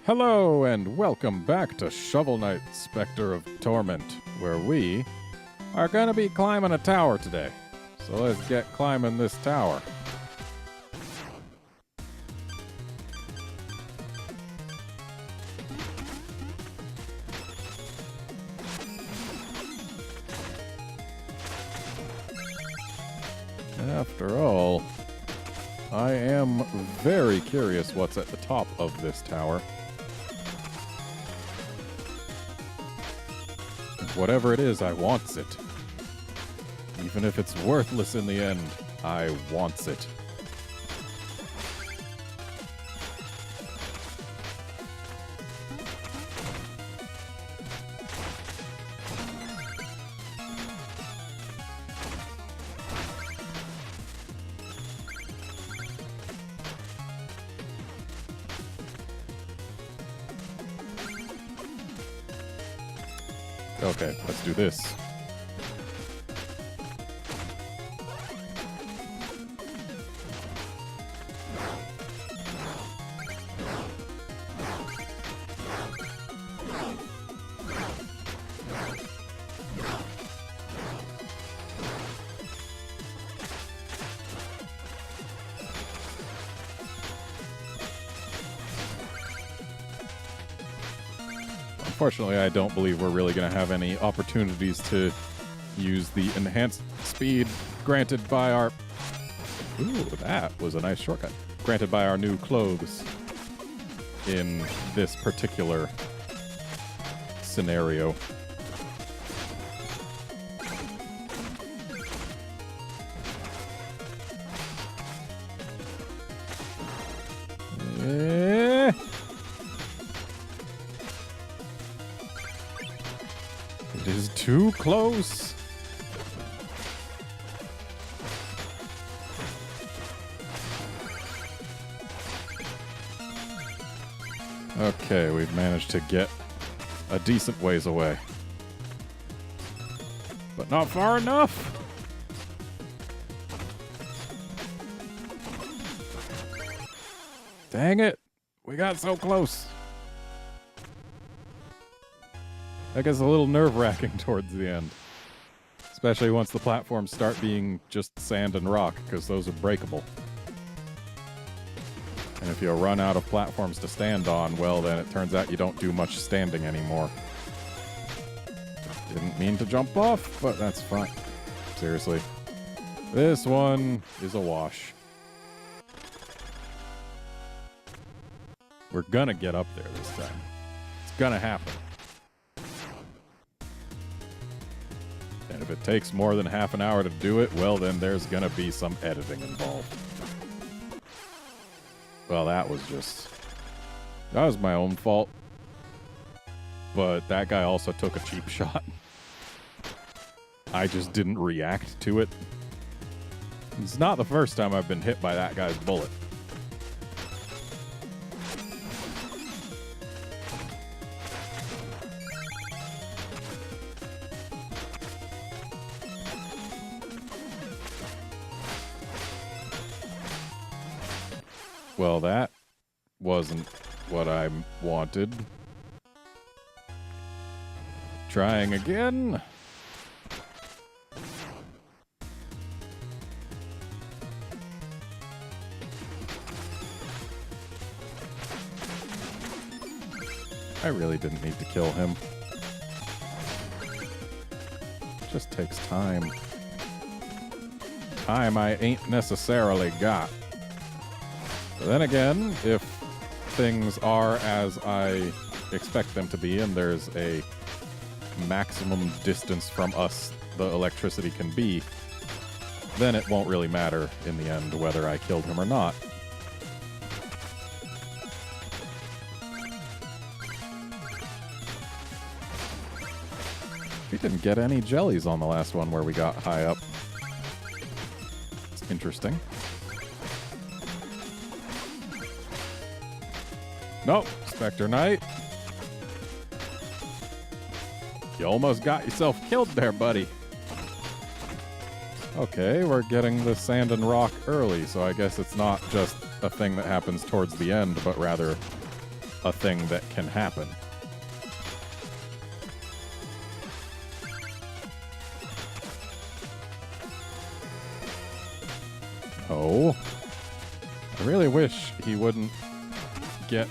Hello and welcome back to Shovel Knight Specter of Torment, where we are going to be climbing a tower today. So let's get climbing this tower. After all, I am very curious what's at the top of this tower. Whatever it is, I wants it. Even if it's worthless in the end, I wants it. Okay, let's do this. Unfortunately, I don't believe we're really going to have any opportunities to use the enhanced speed granted by our... Ooh, that was a nice shortcut. Granted by our new clothes in this particular scenario. It is too close. Okay, we've managed to get a decent ways away. But not far enough. Dang it. We got so close. That gets a little nerve-wracking towards the end. Especially once the platforms start being just sand and rock, because those are breakable. And if you run out of platforms to stand on, well, then it turns out you don't do much standing anymore. Didn't mean to jump off, but that's fine. Seriously. This one is a wash. We're gonna get up there this time. It's gonna happen. And if it takes more than half an hour to do it, well, then there's gonna be some editing involved. Well, that was my own fault. But that guy also took a cheap shot. I just didn't react to it. It's not the first time I've been hit by that guy's bullet. Well, that wasn't what I wanted. Trying again. I really didn't need to kill him. Just takes time. Time I ain't necessarily got. But then again, if things are as I expect them to be, and there's a maximum distance from us the electricity can be, then it won't really matter in the end whether I killed him or not. We didn't get any jellies on the last one where we got high up. It's interesting. Nope, Specter Knight. You almost got yourself killed there, buddy. Okay, we're getting the sand and rock early, so I guess it's not just a thing that happens towards the end, but rather a thing that can happen. Oh. I really wish he wouldn't get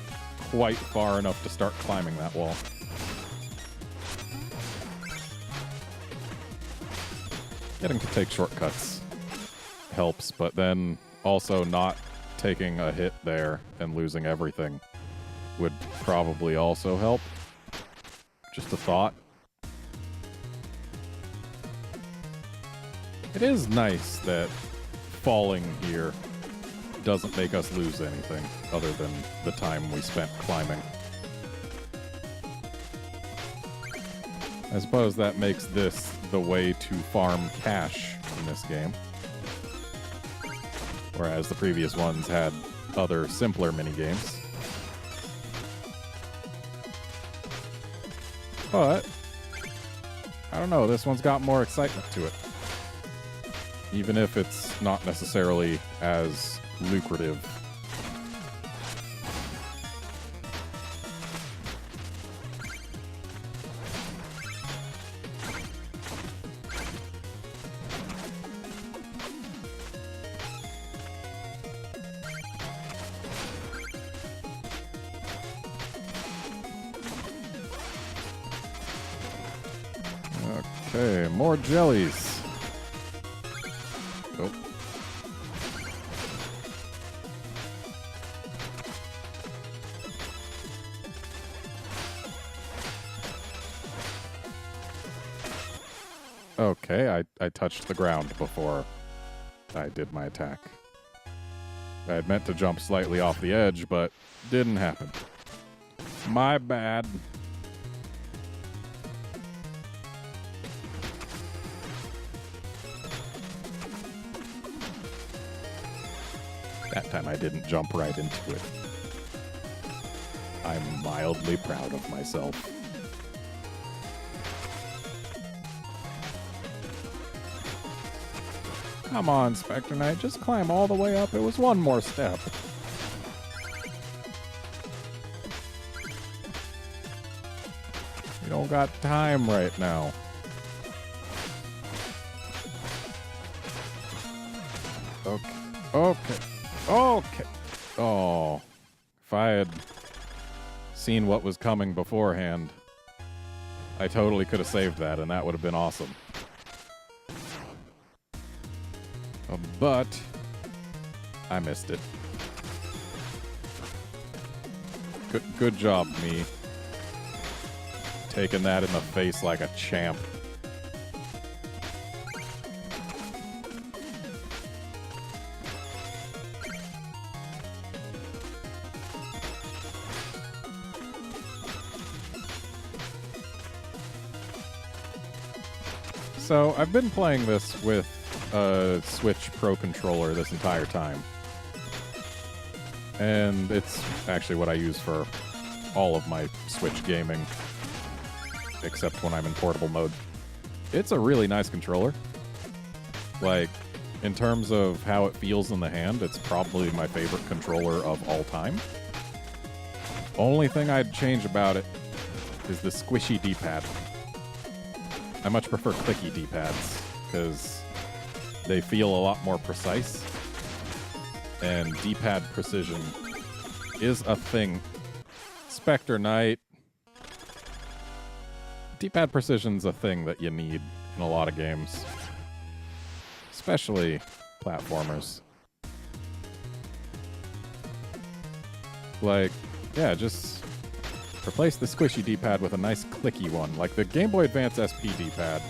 quite far enough to start climbing that wall. Getting to take shortcuts helps, but then also not taking a hit there and losing everything would probably also help. Just a thought. It is nice that falling here doesn't make us lose anything other than the time we spent climbing. I suppose that makes this the way to farm cash in this game. Whereas the previous ones had other simpler minigames. But, I don't know, this one's got more excitement to it. Even if it's not necessarily as lucrative. Okay, more jellies. Oh. Okay, I touched the ground before I did my attack. I had meant to jump slightly off the edge, but didn't happen. My bad. That time I didn't jump right into it. I'm mildly proud of myself. Come on, Specter Knight, just climb all the way up. It was one more step. We don't got time right now. Okay. Okay. Okay. Oh. If I had seen what was coming beforehand, I totally could have saved that, and that would have been awesome. But I missed it. Good job, me. Taking that in the face like a champ. So, I've been playing this with a Switch Pro controller this entire time. And it's actually what I use for all of my Switch gaming, except when I'm in portable mode. It's a really nice controller. Like, in terms of how it feels in the hand, it's probably my favorite controller of all time. Only thing I'd change about it is the squishy D-pad. I much prefer clicky D-pads, because they feel a lot more precise, and D-pad precision is a thing. Specter Knight. D-pad precision's a thing that you need in a lot of games, especially platformers. Like, yeah, just replace the squishy D-pad with a nice clicky one. Like the Game Boy Advance SP D-pad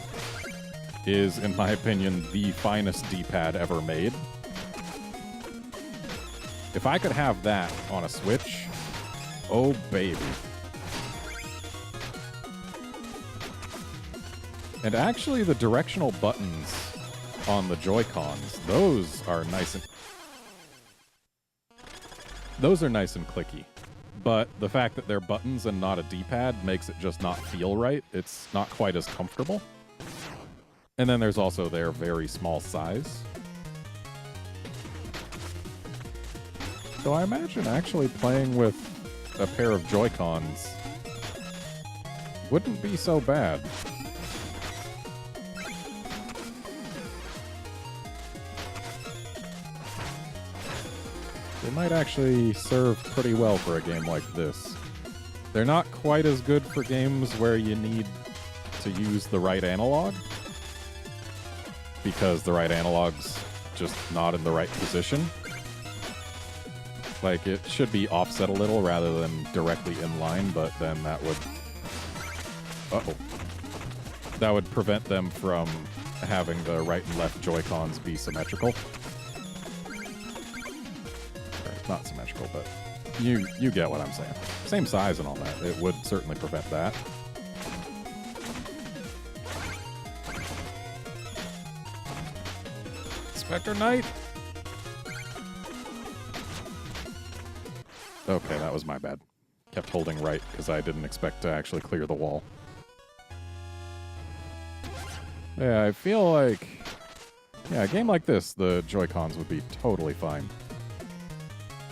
is, in my opinion, the finest D-pad ever made. If I could have that on a Switch, oh baby. And actually, the directional buttons on the Joy-Cons, those are nice and clicky. But the fact that they're buttons and not a D-pad makes it just not feel right. It's not quite as comfortable. And then there's also their very small size. So I imagine actually playing with a pair of Joy-Cons wouldn't be so bad. They might actually serve pretty well for a game like this. They're not quite as good for games where you need to use the right analog, because the right analog's just not in the right position. Like, it should be offset a little rather than directly in line, but then that would... Uh-oh. That would prevent them from having the right and left Joy-Cons be symmetrical. Or not symmetrical, but you get what I'm saying. Same size and all that. It would certainly prevent that. Specter Knight? Okay, that was my bad. Kept holding right because I didn't expect to actually clear the wall. Yeah, I feel like... Yeah, a game like this, the Joy-Cons would be totally fine.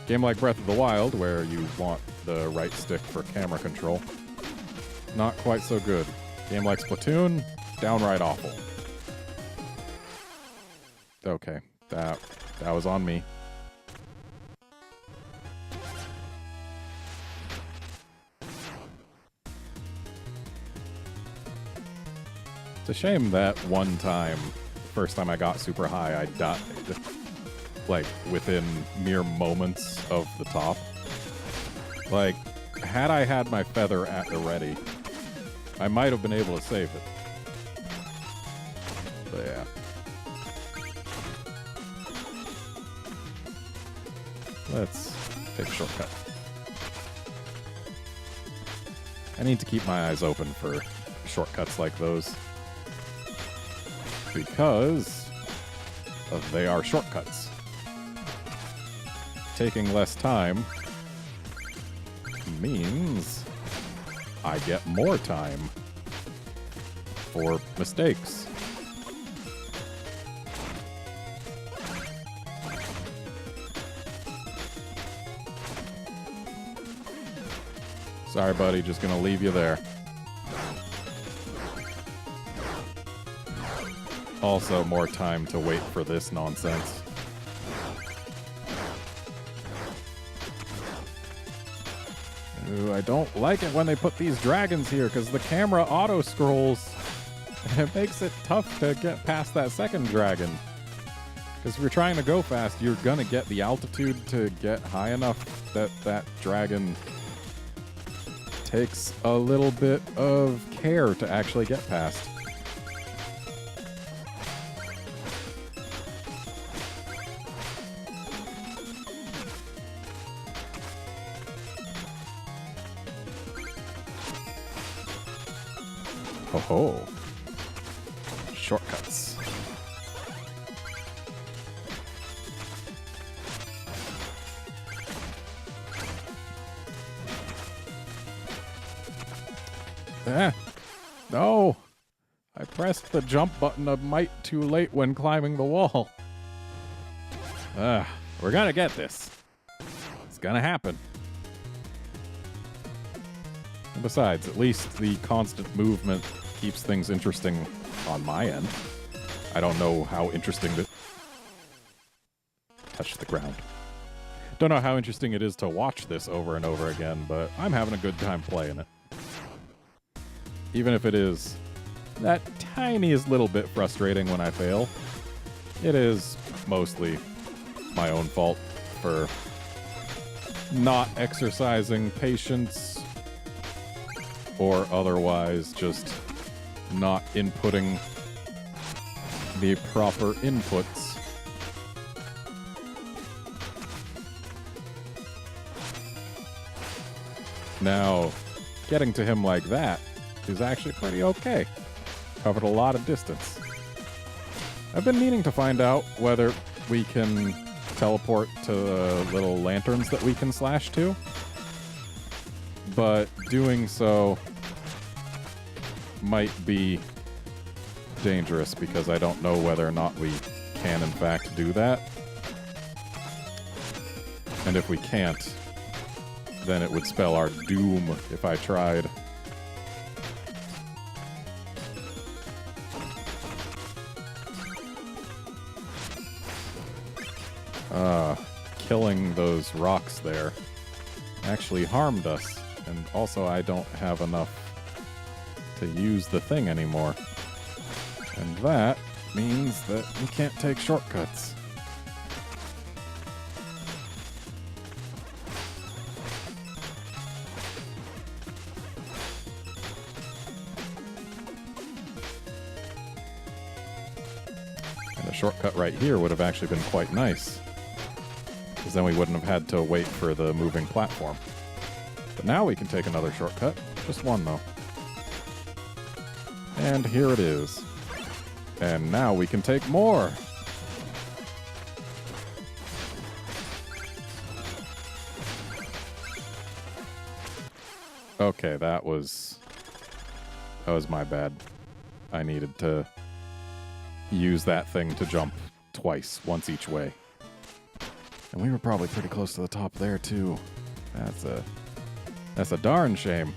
Game like Breath of the Wild, where you want the right stick for camera control, not quite so good. Game like Splatoon, downright awful. Okay, that was on me. It's a shame that one time, first time I got super high, I died, like, within mere moments of the top. Like, had I had my feather at the ready, I might have been able to save it. But yeah. Let's take a shortcut. I need to keep my eyes open for shortcuts like those, because they are shortcuts. Taking less time means I get more time for mistakes. Sorry, buddy, just gonna leave you there. Also, more time to wait for this nonsense. Ooh, I don't like it when they put these dragons here, because the camera auto-scrolls. It makes it tough to get past that second dragon. Because if you're trying to go fast, you're gonna get the altitude to get high enough that that dragon takes a little bit of care to actually get past. Oh, shortcuts. No! I pressed the jump button a mite too late when climbing the wall. We're gonna get this. It's gonna happen. And besides, at least the constant movement keeps things interesting on my end. I don't know how interesting to touch the ground. Don't know how interesting it is to watch this over and over again, but I'm having a good time playing it. Even if it is that tiniest little bit frustrating when I fail, it is mostly my own fault for not exercising patience or otherwise just not inputting the proper inputs. Now, getting to him like that is actually pretty okay. Covered a lot of distance. I've been meaning to find out whether we can teleport to the little lanterns that we can slash to, but doing so might be dangerous because I don't know whether or not we can in fact do that. And if we can't, then it would spell our doom if I tried. Killing those rocks there actually harmed us. And also I don't have enough to use the thing anymore. And that means that we can't take shortcuts. And a shortcut right here would have actually been quite nice, because then we wouldn't have had to wait for the moving platform. But now we can take another shortcut. Just one, though. And here it is. And now we can take more. Okay, that was my bad. I needed to use that thing to jump twice, once each way. And we were probably pretty close to the top there, too. That's a darn shame.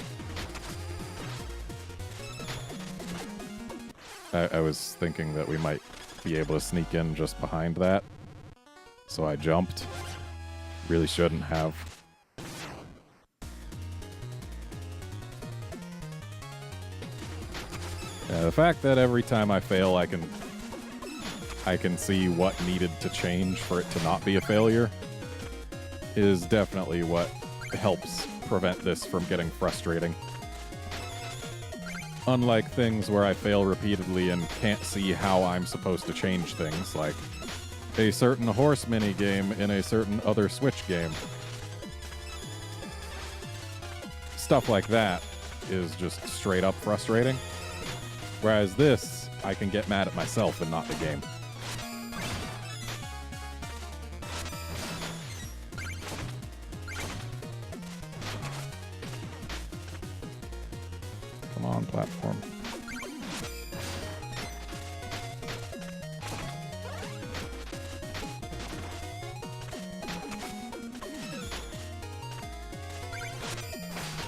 I was thinking that we might be able to sneak in just behind that. So I jumped. Really shouldn't have. Yeah, the fact that every time I fail I can see what needed to change for it to not be a failure is definitely what helps prevent this from getting frustrating. Unlike things where I fail repeatedly and can't see how I'm supposed to change things, like a certain horse minigame in a certain other Switch game. Stuff like that is just straight up frustrating. Whereas this, I can get mad at myself and not the game. Come on, platform.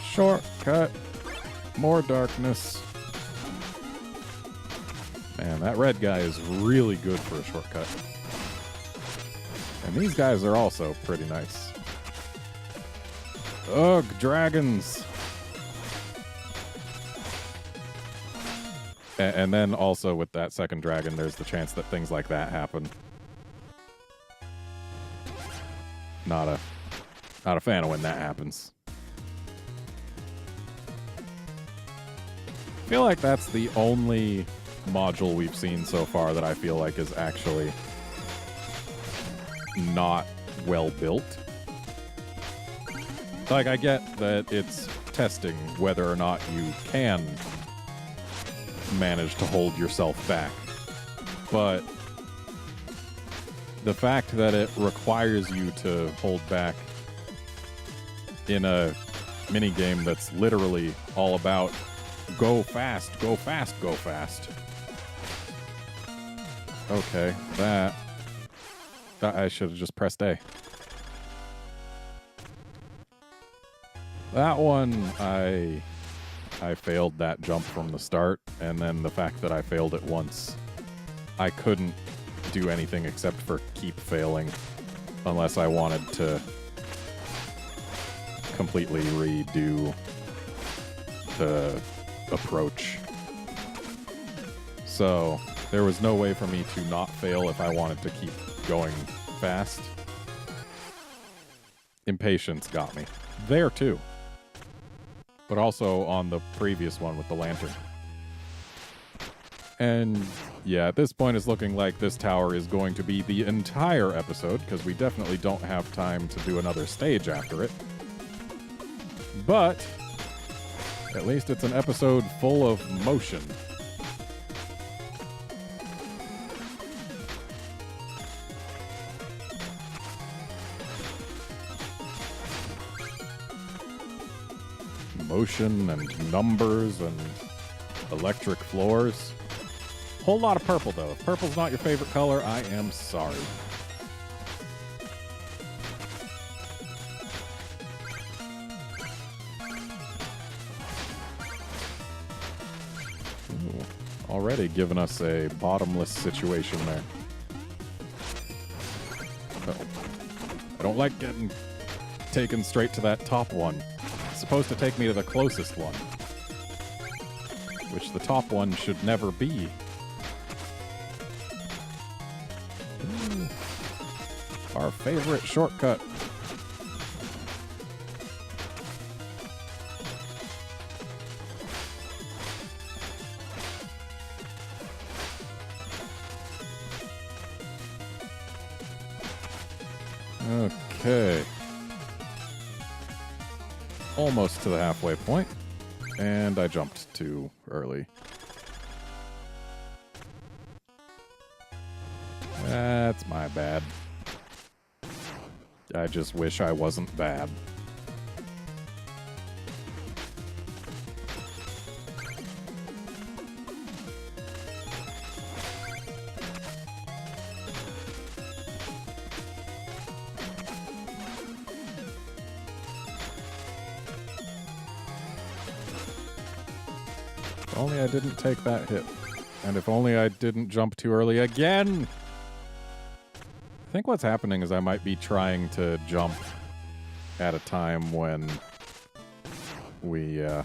Shortcut. More darkness. Man, that red guy is really good for a shortcut. And these guys are also pretty nice. Ugh, dragons. And then also with that second dragon, there's the chance that things like that happen. Not a fan of when that happens. I feel like that's the only module we've seen so far that I feel like is actually not well built. Like, I get that it's testing whether or not you can manage to hold yourself back, but the fact that it requires you to hold back in a minigame that's literally all about go fast, go fast, go fast. Okay, that I should have just pressed A. That one, I failed that jump from the start, and then the fact that I failed it once, I couldn't do anything except for keep failing unless I wanted to completely redo the approach. So there was no way for me to not fail if I wanted to keep going fast. Impatience got me. There too. But also on the previous one with the lantern. And yeah, at this point it's looking like this tower is going to be the entire episode, because we definitely don't have time to do another stage after it. But at least it's an episode full of motion. Motion and numbers and electric floors. Whole lot of purple, though. If purple's not your favorite color, I am sorry. already given us a bottomless situation there. Uh-oh. I don't like getting taken straight to that top one. It's supposed to take me to the closest one, which the top one should never be. Ooh. Our favorite shortcut. Okay. Almost to the halfway point, and I jumped too early. That's my bad. I just wish I wasn't bad. If only I didn't take that hit. And if only I didn't jump too early again! I think what's happening is I might be trying to jump at a time when we, I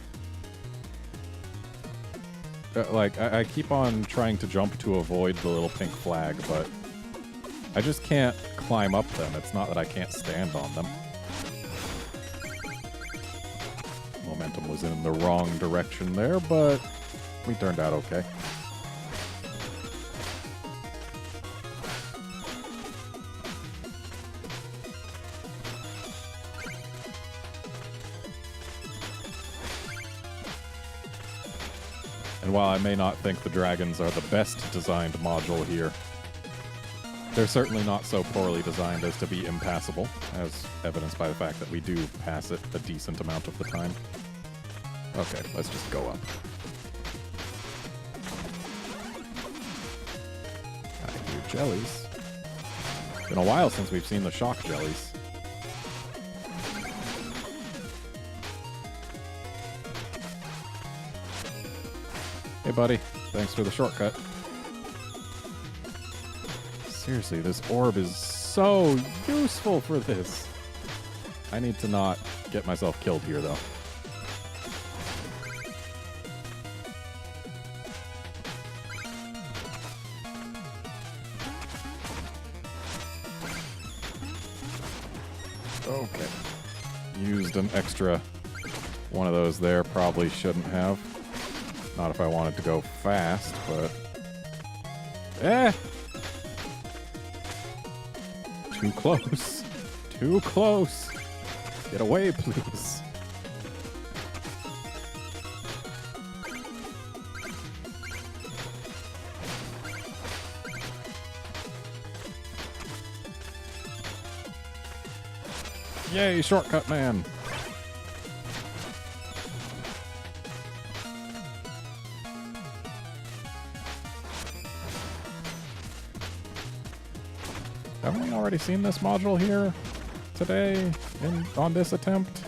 keep on trying to jump to avoid the little pink flag, but I just can't climb up them. It's not that I can't stand on them. Momentum was in the wrong direction there, but we turned out okay. And while I may not think the dragons are the best designed module here, they're certainly not so poorly designed as to be impassable, as evidenced by the fact that we do pass it a decent amount of the time. Okay, let's just go up. I hear jellies. Been a while since we've seen the shock jellies. Hey, buddy. Thanks for the shortcut. Seriously, this orb is so useful for this. I need to not get myself killed here, though. Okay. Used an extra one of those there. Probably shouldn't have. Not if I wanted to go fast, but... Eh! Too close. Too close. Get away, please. Yay, shortcut man. Haven't we already seen this module here today on this attempt?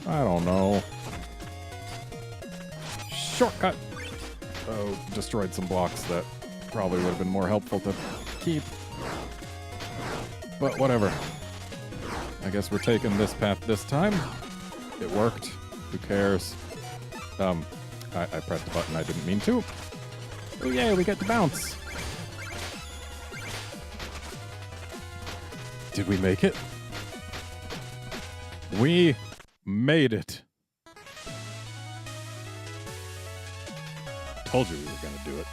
I don't know. Shortcut! Oh, destroyed some blocks that probably would have been more helpful to keep. But whatever. I guess we're taking this path this time. It worked. Who cares? I pressed a button I didn't mean to. Oh yay, we get to bounce! Did we make it? We made it. Told you we were gonna do it.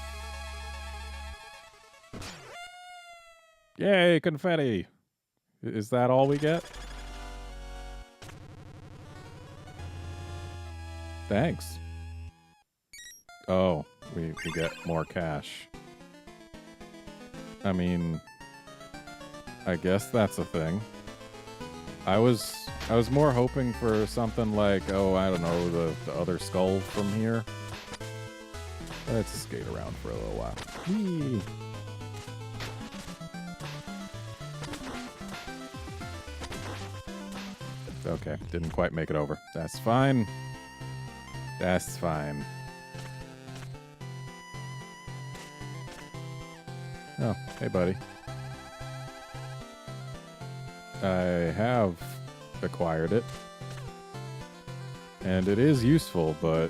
Yay, confetti! Is that all we get? Thanks. Oh, we get more cash. I mean... I guess that's a thing. I was more hoping for something like, oh, I don't know, the other skull from here. Let's skate around for a little while. Whee! Okay, didn't quite make it over. That's fine. That's fine. Oh, hey, buddy. I have acquired it. And it is useful, but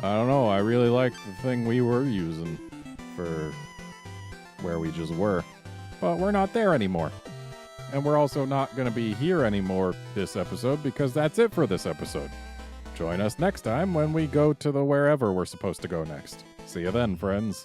I don't know. I really like the thing we were using for where we just were. But we're not there anymore. And we're also not going to be here anymore this episode because that's it for this episode. Join us next time when we go to the wherever we're supposed to go next. See you then, friends.